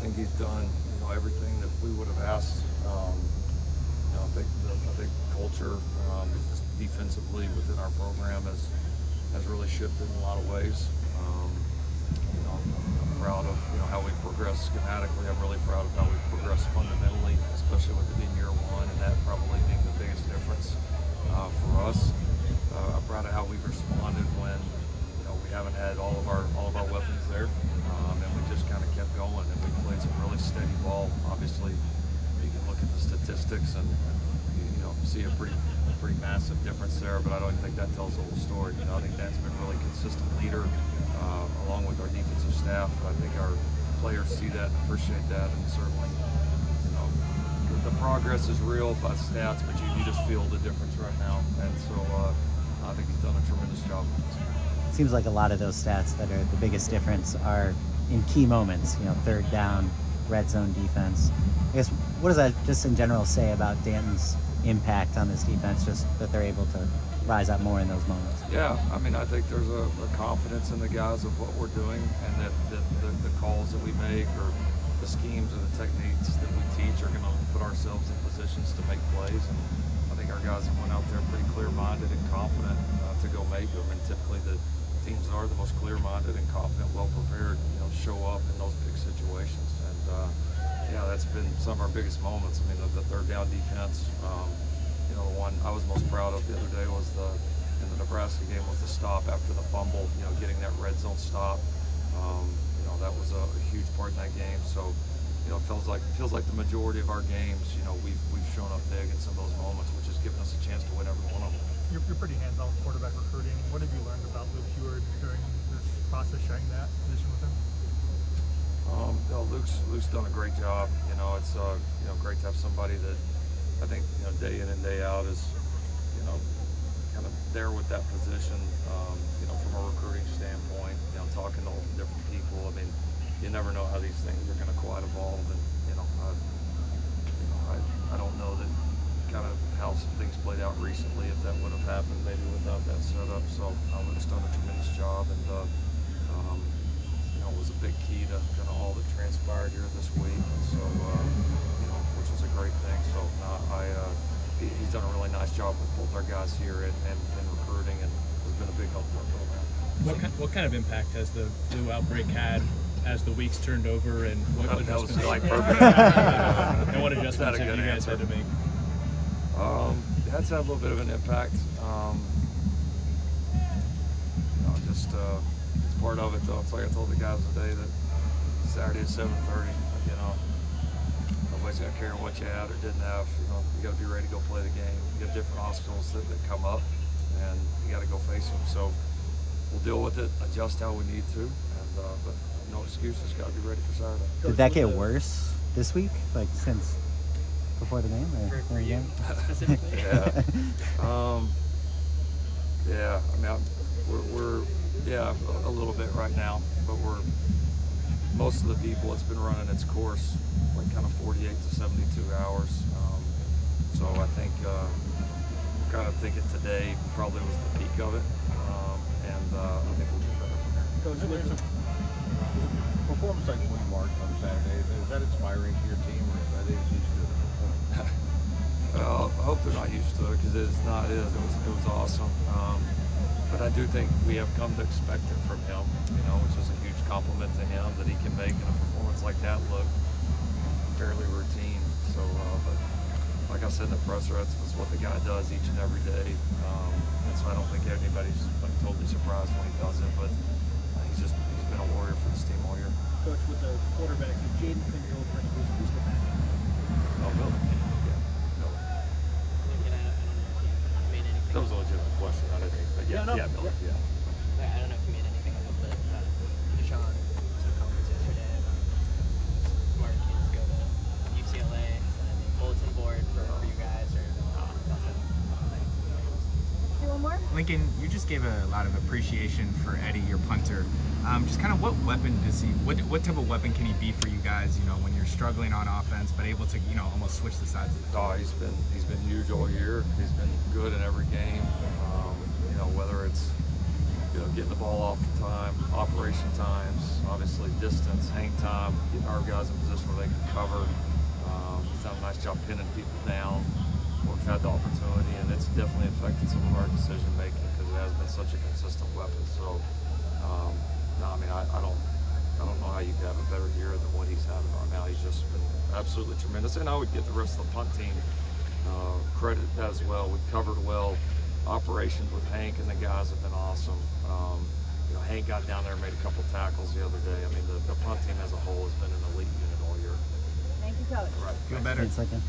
think he's done everything that we would have asked. I think culture just defensively within our program has really shifted in a lot of ways. I'm proud of how we progressed schematically. I'm really proud of how we progressed fundamentally, especially with it being year one, and that probably being the biggest difference for us. I'm proud of how we've responded when we haven't had all of our weapons there, and we just kind of kept going, and we played some really steady ball. Obviously, you can look at the statistics and see a pretty massive difference there, but I don't think that tells the whole story. I think Dan's been a really consistent leader, along with our defensive staff. I think our players see that and appreciate that, and certainly, the progress is real by stats, but you just feel the difference right now, and so I think he's done a tremendous job. It seems like a lot of those stats that are the biggest difference are in key moments, third down, red zone defense. I guess, what does that just in general say about Danton's impact on this defense, just that they're able to rise up more in those moments? Yeah, I think there's a confidence in the guys of what we're doing, and that the calls that we make or the schemes or the techniques that we teach are going to put ourselves in positions to make plays. And I think our guys have went out there pretty clear-minded and confident to go make them. And typically the teams that are the most clear-minded and confident, well-prepared, show up in those big situations. And that's been some of our biggest moments. The third down defense. The one I was most proud of the other day was in the Nebraska game was the stop after the fumble. Getting that red zone stop. That was a huge part in that game. So, it feels like the majority of our games, we've shown up big in some of those moments, which has given us a chance to win every one of them. You're pretty hands-on with quarterback recruiting. What have you learned about Luke Heward during this process, sharing that position with him? Luke's done a great job. It's great to have somebody that I think day in and day out is kind of there with that position. From a recruiting standpoint, talking to all the different people. You never know how these things are going to quite evolve, and I don't know that kind of how some things played out recently, if that would have happened maybe without that setup. So Luke's done a tremendous job, and it was a big key to kind of all that transpired here this week. And so which is a great thing. So he's done a really nice job with both our guys here and recruiting, and has been a big help to our program. What kind of impact has the flu outbreak had as the weeks turned over, and what adjustments? That was perfect. And what adjustments have you guys had to make? That's had a little bit of an impact. It's part of it though. It's like I told the guys today that Saturday at 7:30. Nobody's gonna care what you had or didn't have. You got to be ready to go play the game. You got different obstacles that come up, and you got to go face them. So we'll deal with it, adjust how we need to, and but no excuses. Got to be ready for Saturday. Did that get worse this week, like since before the game or again? Specifically? Yeah. We're a little bit right now, but most of the people, it's been running its course like kind of 48 to 72 hours. So I think we're kind of thinking today probably was the peak of it, and I think we'll get better from there. Coach, there's a performance like what you marked on Saturday. Is that inspiring to your team, or are they used to it? Well, I hope they're not used to it, because it's not. It was awesome. But I do think we have come to expect it from him, which is a huge compliment to him that he can make in a performance like that look fairly routine. So, but like I said in the presser, that's what the guy does each and every day. And so I don't think anybody's totally surprised when he does it, but he's been a warrior for this team all year. Coach, with the quarterback, if Jaden couldn't go for who's the back? Oh, Miller. Yeah, Miller. I don't know if you made anything. That was a legitimate question. I didn't think, but yeah, No. yeah, Miller. Yeah. I don't know if you made anything of the Deshaun conference yesterday about smart kids go to UCLA, bulletin board for you guys, or nothing. One more? Lincoln, you just gave a lot of appreciation for Eddie, your punter. Just kind of what weapon does he? What type of weapon can he be for you guys? When you're struggling on offense, but able to almost switch the sides of the field. Oh, he's been huge all year. He's been good in every game. Whether it's getting the ball off the time, operation times, obviously distance, hang time, getting our guys in position where they can cover. He's done a nice job pinning people down where we've had the opportunity, and it's definitely affected some of our decision making because it has been such a consistent weapon. So, no, I mean, I don't know how you could have a better year than what he's having right now. He's just been absolutely tremendous, and I would give the rest of the punt team credit as well. We covered well. Operations with Hank and the guys have been awesome. You know, Hank got down there and made a couple tackles the other day. I mean, the punt team as a whole has been an elite unit all year. Thank you, Coach. Right. Feel better. Thanks, Lincoln.